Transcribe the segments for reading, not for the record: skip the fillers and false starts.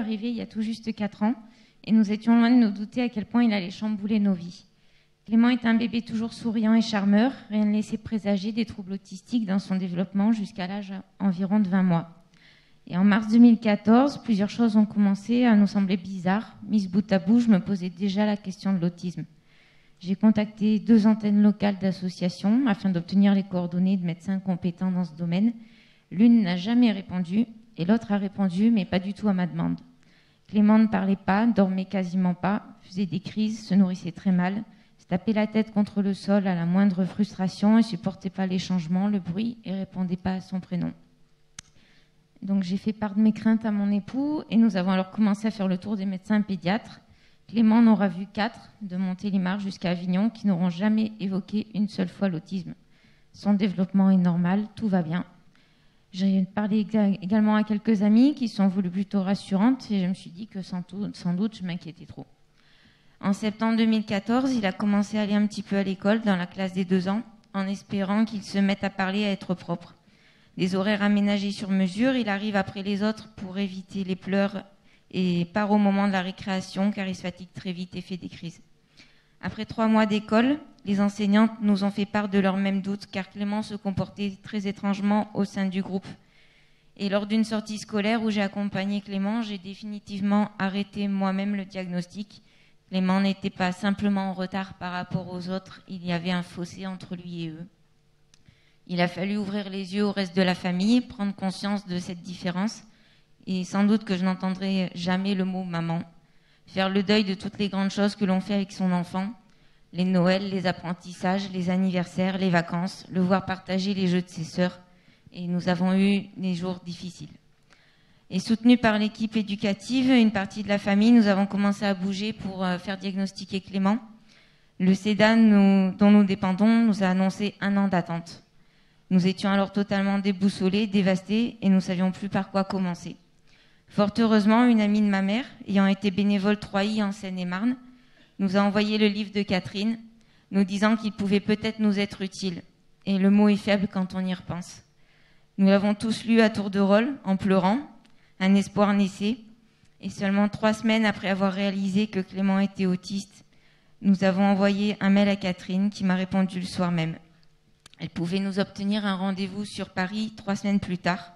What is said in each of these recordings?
arrivé il y a tout juste 4 ans et nous étions loin de nous douter à quel point il allait chambouler nos vies. Clément est un bébé toujours souriant et charmeur, rien ne laissait présager des troubles autistiques dans son développement jusqu'à l'âge environ de 20 mois. Et en mars 2014, plusieurs choses ont commencé à nous sembler bizarres. Mise bout à bout, je me posais déjà la question de l'autisme. J'ai contacté 2 antennes locales d'associations afin d'obtenir les coordonnées de médecins compétents dans ce domaine. L'une n'a jamais répondu et l'autre a répondu, mais pas du tout à ma demande. Clément ne parlait pas, dormait quasiment pas, faisait des crises, se nourrissait très mal, se tapait la tête contre le sol à la moindre frustration et supportait pas les changements, le bruit et répondait pas à son prénom. Donc j'ai fait part de mes craintes à mon époux et nous avons alors commencé à faire le tour des médecins pédiatres. Clément en aura vu 4, de Montélimar jusqu'à Avignon, qui n'auront jamais évoqué une seule fois l'autisme. Son développement est normal, tout va bien. J'ai parlé également à quelques amies qui sont voulues plutôt rassurantes et je me suis dit que sans doute je m'inquiétais trop. En septembre 2014, il a commencé à aller un petit peu à l'école dans la classe des 2 ans en espérant qu'il se mette à parler, à être propre. Des horaires aménagés sur mesure, il arrive après les autres pour éviter les pleurs et part au moment de la récréation car il se fatigue très vite et fait des crises. Après 3 mois d'école, les enseignantes nous ont fait part de leurs mêmes doutes car Clément se comportait très étrangement au sein du groupe. Et lors d'une sortie scolaire où j'ai accompagné Clément, j'ai définitivement arrêté moi-même le diagnostic. Clément n'était pas simplement en retard par rapport aux autres, il y avait un fossé entre lui et eux. Il a fallu ouvrir les yeux au reste de la famille, prendre conscience de cette différence et sans doute que je n'entendrai jamais le mot maman. Faire le deuil de toutes les grandes choses que l'on fait avec son enfant, les Noëls, les apprentissages, les anniversaires, les vacances, le voir partager les jeux de ses sœurs. Et nous avons eu des jours difficiles. Et soutenus par l'équipe éducative, une partie de la famille, nous avons commencé à bouger pour faire diagnostiquer Clément. Le CEDA dont nous dépendons nous a annoncé 1 an d'attente. Nous étions alors totalement déboussolés, dévastés et nous ne savions plus par quoi commencer. Fort heureusement, une amie de ma mère, ayant été bénévole 3i en Seine-et-Marne, nous a envoyé le livre de Catherine, nous disant qu'il pouvait peut-être nous être utile. Et le mot est faible quand on y repense. Nous l'avons tous lu à tour de rôle, en pleurant, un espoir naissait. Et seulement 3 semaines après avoir réalisé que Clément était autiste, nous avons envoyé un mail à Catherine qui m'a répondu le soir même. Elle pouvait nous obtenir un rendez-vous sur Paris 3 semaines plus tard.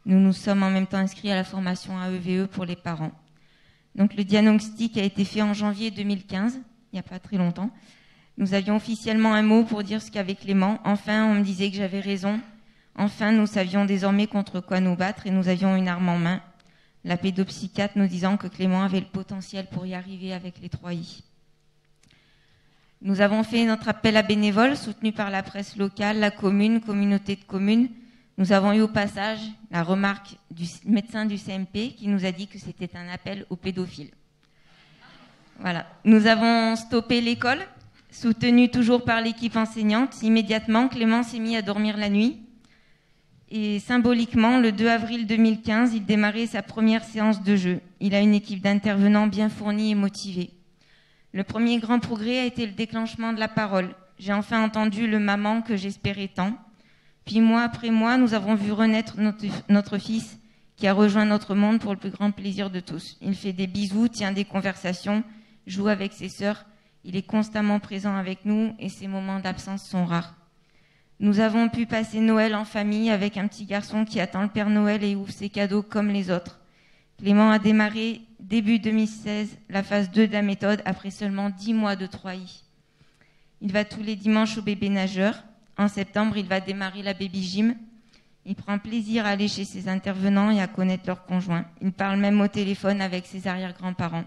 Nous nous sommes en même temps inscrits à la formation AEVE pour les parents. Donc le diagnostic a été fait en janvier 2015, il n'y a pas très longtemps. Nous avions officiellement un mot pour dire ce qu'avait Clément. Enfin, on me disait que j'avais raison. Enfin, nous savions désormais contre quoi nous battre et nous avions une arme en main. La pédopsychiatre nous disant que Clément avait le potentiel pour y arriver avec les 3i. Nous avons fait notre appel à bénévoles, soutenu par la presse locale, la commune, communauté de communes. Nous avons eu au passage la remarque du médecin du CMP qui nous a dit que c'était un appel aux pédophiles. Voilà. Nous avons stoppé l'école, soutenu toujours par l'équipe enseignante. Immédiatement, Clément s'est mis à dormir la nuit. Et symboliquement, le 2 avril 2015, il démarrait sa première séance de jeu. Il a une équipe d'intervenants bien fournie et motivée. Le premier grand progrès a été le déclenchement de la parole. J'ai enfin entendu le maman que j'espérais tant. Puis mois après mois, nous avons vu renaître notre fils qui a rejoint notre monde pour le plus grand plaisir de tous. Il fait des bisous, tient des conversations, joue avec ses sœurs. Il est constamment présent avec nous et ses moments d'absence sont rares. Nous avons pu passer Noël en famille avec un petit garçon qui attend le Père Noël et ouvre ses cadeaux comme les autres. Clément a démarré début 2016 la phase 2 de la méthode après seulement 10 mois de 3i. Il va tous les dimanches au bébé nageur. En septembre, il va démarrer la baby gym. Il prend plaisir à aller chez ses intervenants et à connaître leurs conjoints. Il parle même au téléphone avec ses arrière-grands-parents.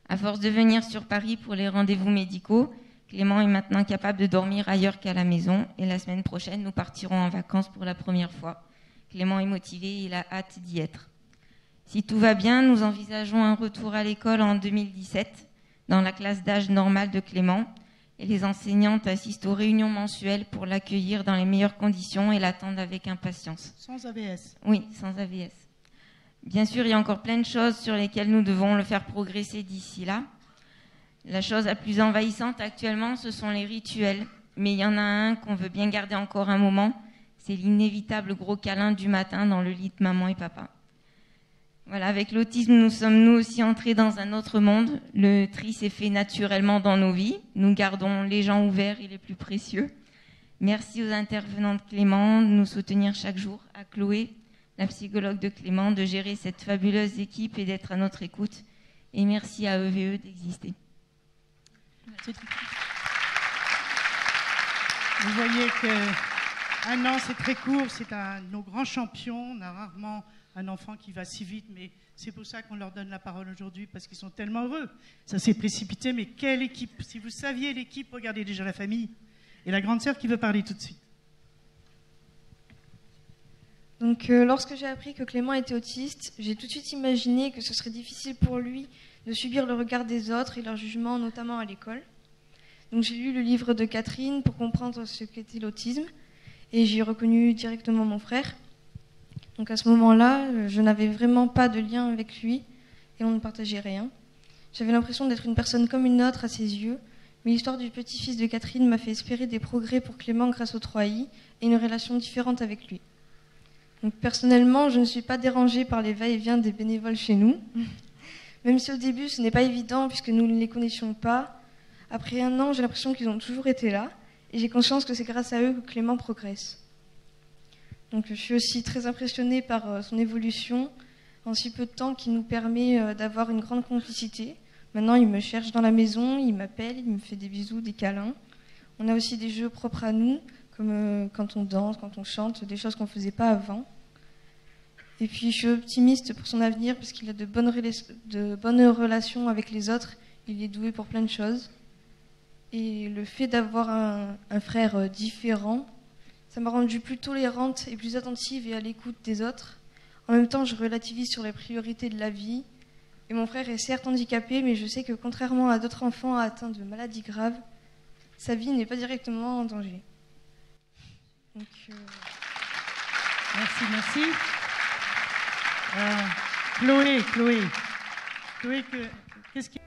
À force de venir sur Paris pour les rendez-vous médicaux, Clément est maintenant capable de dormir ailleurs qu'à la maison. Et la semaine prochaine, nous partirons en vacances pour la première fois. Clément est motivé et il a hâte d'y être. Si tout va bien, nous envisageons un retour à l'école en 2017 dans la classe d'âge normale de Clément. Et les enseignantes assistent aux réunions mensuelles pour l'accueillir dans les meilleures conditions et l'attendent avec impatience. Sans AVS. Oui, sans AVS. Bien sûr, il y a encore plein de choses sur lesquelles nous devons le faire progresser d'ici là. La chose la plus envahissante actuellement, ce sont les rituels. Mais il y en a un qu'on veut bien garder encore un moment. C'est l'inévitable gros câlin du matin dans le lit de maman et papa. Voilà, avec l'autisme, nous sommes nous aussi entrés dans un autre monde. Le tri s'est fait naturellement dans nos vies. Nous gardons les gens ouverts et les plus précieux. Merci aux intervenants de Clément de nous soutenir chaque jour, à Chloé, la psychologue de Clément, de gérer cette fabuleuse équipe et d'être à notre écoute. Et merci à EVE d'exister. Vous voyez qu'un an, c'est très court, c'est nos grands champions. On a rarement un enfant qui va si vite, mais c'est pour ça qu'on leur donne la parole aujourd'hui, parce qu'ils sont tellement heureux. Ça s'est précipité, mais quelle équipe! Si vous saviez l'équipe, regardez déjà la famille. Et la grande sœur qui veut parler tout de suite. Donc, lorsque j'ai appris que Clément était autiste, j'ai tout de suite imaginé que ce serait difficile pour lui de subir le regard des autres et leur jugement, notamment à l'école. Donc, j'ai lu le livre de Catherine pour comprendre ce qu'était l'autisme et j'ai reconnu directement mon frère. Donc, à ce moment-là, je n'avais vraiment pas de lien avec lui et on ne partageait rien. J'avais l'impression d'être une personne comme une autre à ses yeux, mais l'histoire du petit-fils de Catherine m'a fait espérer des progrès pour Clément grâce aux 3i et une relation différente avec lui. Donc, personnellement, je ne suis pas dérangée par les va-et-vient des bénévoles chez nous, même si au début ce n'est pas évident puisque nous ne les connaissions pas. Après un an, j'ai l'impression qu'ils ont toujours été là et j'ai conscience que c'est grâce à eux que Clément progresse. Donc, je suis aussi très impressionnée par son évolution en si peu de temps qui nous permet d'avoir une grande complicité. Maintenant, il me cherche dans la maison, il m'appelle, il me fait des bisous, des câlins. On a aussi des jeux propres à nous, comme quand on danse, quand on chante, des choses qu'on ne faisait pas avant. Et puis, je suis optimiste pour son avenir parce qu'il a de bonnes relations avec les autres. Il est doué pour plein de choses. Et le fait d'avoir un frère différent, ça m'a rendue plus tolérante et plus attentive et à l'écoute des autres. En même temps, je relativise sur les priorités de la vie. Et mon frère est certes handicapé, mais je sais que contrairement à d'autres enfants atteints de maladies graves, sa vie n'est pas directement en danger. Donc, Merci. Chloé, qu'est-ce qui...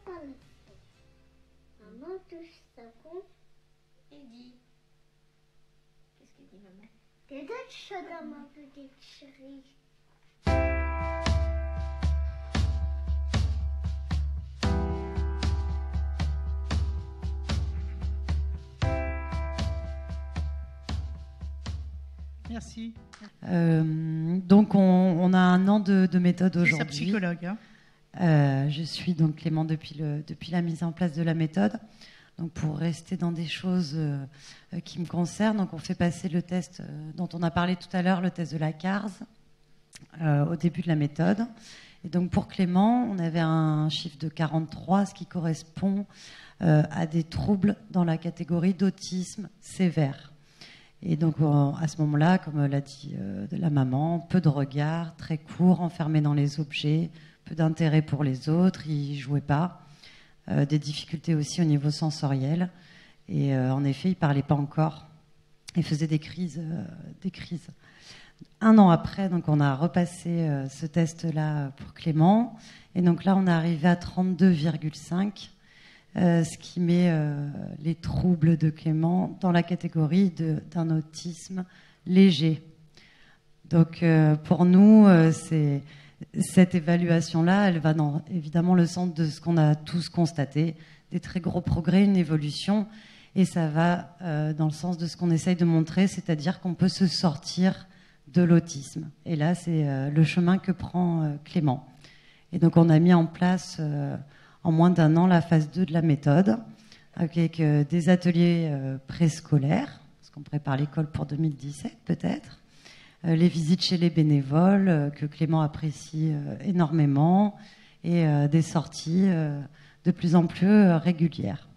pas le feu. Maman touche sa peau et dit. Qu'est-ce que dit maman? T'es toute chaude, ma petite chérie. Merci. Donc, on a 1 an de méthode C'est sa aujourd'hui. psychologue. Hein. Je suis donc Clément depuis la mise en place de la méthode. Donc, pour rester dans des choses qui me concernent, donc on fait passer le test dont on a parlé tout à l'heure, le test de la CARS, au début de la méthode. Et donc, pour Clément, on avait un chiffre de 43, ce qui correspond à des troubles dans la catégorie d'autisme sévère. Et donc, à ce moment-là, comme l'a dit la maman, peu de regard, très court, enfermé dans les objets, peu d'intérêt pour les autres, il ne jouait pas. Des difficultés aussi au niveau sensoriel. Et en effet, il ne parlait pas encore. Il faisait des crises. 1 an après, donc, on a repassé ce test-là pour Clément. Et donc là, on est arrivé à 32,5. Ce qui met les troubles de Clément dans la catégorie d'un autisme léger. Donc pour nous, cette évaluation-là, elle va dans évidemment le sens de ce qu'on a tous constaté, des très gros progrès, une évolution, et ça va dans le sens de ce qu'on essaye de montrer, c'est-à-dire qu'on peut se sortir de l'autisme. Et là, c'est le chemin que prend Clément. Et donc on a mis en place en moins d'1 an la phase 2 de la méthode, avec des ateliers préscolaires, parce qu'on prépare l'école pour 2017 peut-être, les visites chez les bénévoles, que Clément apprécie énormément, et des sorties de plus en plus régulières.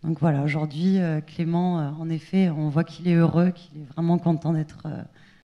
Donc voilà, aujourd'hui, Clément, en effet, on voit qu'il est heureux, qu'il est vraiment content d'être